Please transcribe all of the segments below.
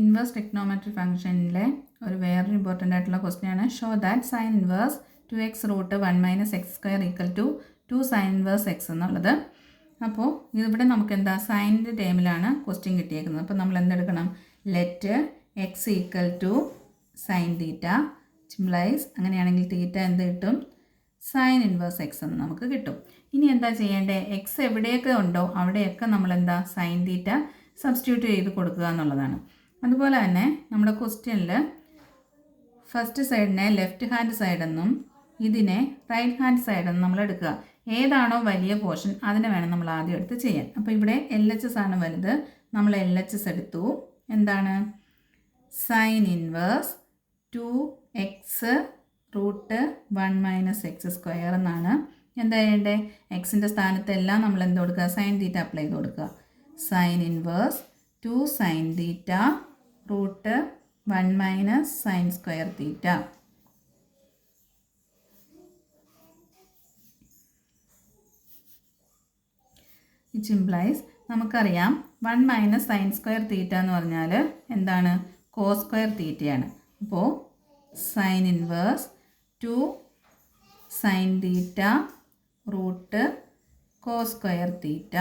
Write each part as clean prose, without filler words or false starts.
Inverse trigonometry ഫംഗ്ഷനിലെ ഒരു വേറൊരു important ആയിട്ടുള്ള ക്വസ്റ്റ്യൻ ആണ്. Show that sine inverse 2x root 1 - x² equal to 2 sine inverse X എന്നുള്ളത്. അപ്പോൾ ഇവിടെ നമുക്ക് എന്താ സൈനിൻ്റെ ടേമിലാണ് ക്വസ്റ്റ്യൻ കിട്ടിയേക്കുന്നത്. അപ്പോൾ നമ്മൾ എന്തെടുക്കണം? Let x equal to sine theta simplifies, അങ്ങനെയാണെങ്കിൽ തീറ്റ എന്ത് കിട്ടും? സൈൻ ഇൻവേഴ്സ് എക്സ് എന്ന് നമുക്ക് കിട്ടും. ഇനി എന്താ ചെയ്യേണ്ടത്? എക്സ് എവിടെയൊക്കെ ഉണ്ടോ അവിടെയൊക്കെ നമ്മളെന്താ സൈൻ തീറ്റ സബ്സ്റ്റിറ്റ്യൂട്ട് ചെയ്ത് കൊടുക്കുക എന്നുള്ളതാണ്. അതുപോലെ തന്നെ നമ്മുടെ ക്വസ്റ്റ്യനിൽ ഫസ്റ്റ് സൈഡിനെ ലെഫ്റ്റ് ഹാൻഡ് സൈഡെന്നും ഇതിനെ റൈറ്റ് ഹാൻഡ് സൈഡെന്നും നമ്മൾ എടുക്കുക. ഏതാണോ വലിയ പോർഷൻ അതിനെ വേണം നമ്മൾ ആദ്യം എടുത്ത് ചെയ്യാൻ. അപ്പോൾ ഇവിടെ LHS ആണ് വലുത്. നമ്മൾ LHS എടുത്തു. എന്താണ്? Sign inverse 2x root 1 - x² എന്നാണ്. എന്താ ചെയ്യേണ്ടത്? എക്സിൻ്റെ സ്ഥാനത്തെല്ലാം നമ്മൾ എന്ത് കൊടുക്കുക? സൈൻ തീറ്റ അപ്ലൈ ചെയ്ത് കൊടുക്കുക. Sine inverse 2 sine theta root 1 - sin² theta. It implies നമുക്കറിയാം 1 - sin² തീറ്റ എന്ന് പറഞ്ഞാൽ എന്താണ്? cos² തീറ്റയാണ്. അപ്പോൾ sine inverse 2 sine theta root cos² theta,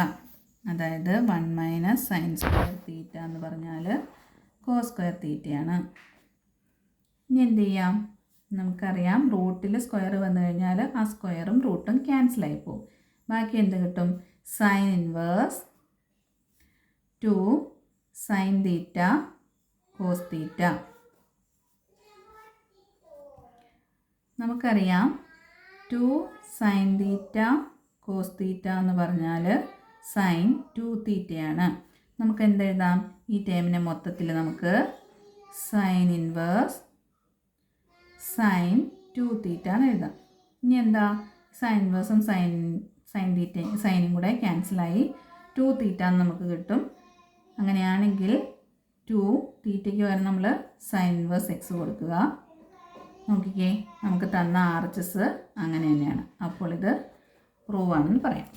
അതായത് 1 - sin² തീറ്റ എന്ന് പറഞ്ഞാൽ cos² തീറ്റയാണ്. ഇനി എന്ത് ചെയ്യാം? നമുക്കറിയാം റൂട്ടിൽ സ്ക്വയർ വന്നു കഴിഞ്ഞാൽ ആ സ്ക്വയറും റൂട്ടും ക്യാൻസലായി പോകും. ബാക്കി എന്ത് കിട്ടും? Sine inverse 2 sine theta cos theta. നമുക്കറിയാം 2 സൈൻ തീറ്റ കോസ് തീറ്റ എന്ന് പറഞ്ഞാൽ സൈൻ 2 തീറ്റയാണ്. നമുക്ക് എന്തെഴുതാം? ഈ ടേമിനെ മൊത്തത്തിൽ നമുക്ക് സൈൻ ഇൻവേഴ്സ് സൈൻ 2 തീറ്റ എന്ന് എഴുതാം. ഇനി എന്താ? സൈൻ ഇൻവേഴ്സും സൈൻ തീറ്റയും സൈനും കൂടെ ക്യാൻസലായി 2 തീറ്റ എന്ന് നമുക്ക് കിട്ടും. അങ്ങനെയാണെങ്കിൽ 2 തീറ്റയ്ക്ക് പകരം നമ്മൾ സൈൻ ഇൻവേഴ്സ് എക്സ് കൊടുക്കുക. നോക്കിക്കേ, നമുക്ക് തന്ന RHS അങ്ങനെ തന്നെയാണ്. അപ്പോൾ ഇത് പ്രൂവ് ആണെന്ന് പറയാം.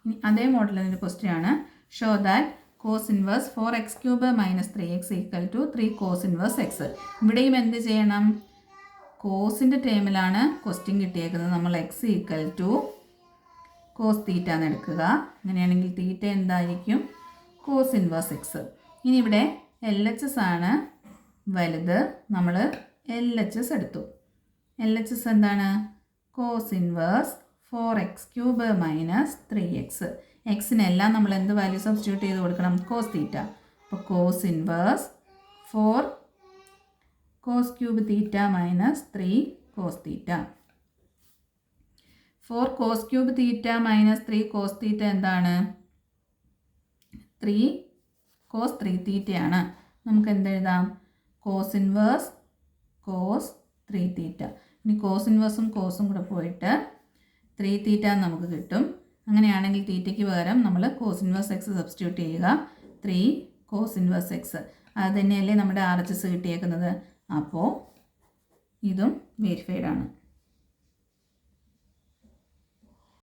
ഇനി അതേ മോഡലിൻ്റെ ക്വസ്റ്റ്യൻ ആണ്. Show that cos inverse 4x³ - 3x equal to 3 cos inverse X. ഇവിടെയും എന്ത് ചെയ്യണം? കോസിൻ്റെ ടേമിലാണ് ക്വസ്റ്റ്യൻ കിട്ടിയേക്കുന്നത്. നമ്മൾ X equal to cos theta എന്ന് എടുക്കുക. അങ്ങനെയാണെങ്കിൽ തീറ്റ എന്തായിരിക്കും? Cos inverse X. ഇനി ഇവിടെ LHS ആണ് വലുത്. നമ്മൾ LHS എടുത്തു. LHS എന്താണ്? Cos inverse 4x³ - 3x. എക്സിനെല്ലാം നമ്മൾ എന്ത് വാല്യൂ സബ്സ്റ്റിറ്റ്യൂട്ട് ചെയ്ത് കൊടുക്കണം? Cos theta. അപ്പോൾ cos inverse 4 cos³ theta - 3 cos theta. 4 cos³ theta - 3 cos theta എന്താണ്? 3 കോസ് 3 തീറ്റയാണ്. നമുക്ക് എന്തെഴുതാം? Cos inverse cos 3 theta. ഇനി കോസ് ഇൻവേഴ്സും കോസും കൂടെ പോയിട്ട് 3 തീറ്റ നമുക്ക് കിട്ടും. അങ്ങനെയാണെങ്കിൽ തീറ്റയ്ക്ക് പകരം നമ്മൾ കോസ് ഇൻവേഴ്സ് എക്സ് സബ്സ്റ്റിറ്റ്യൂട്ട് ചെയ്യുക. 3 കോസ് ഇൻവേഴ്സ് എക്സ്. അത് തന്നെയല്ലേ നമ്മുടെ RHS കിട്ടിയേക്കുന്നത്. അപ്പോൾ ഇതും വെരിഫൈഡ് ആണ്.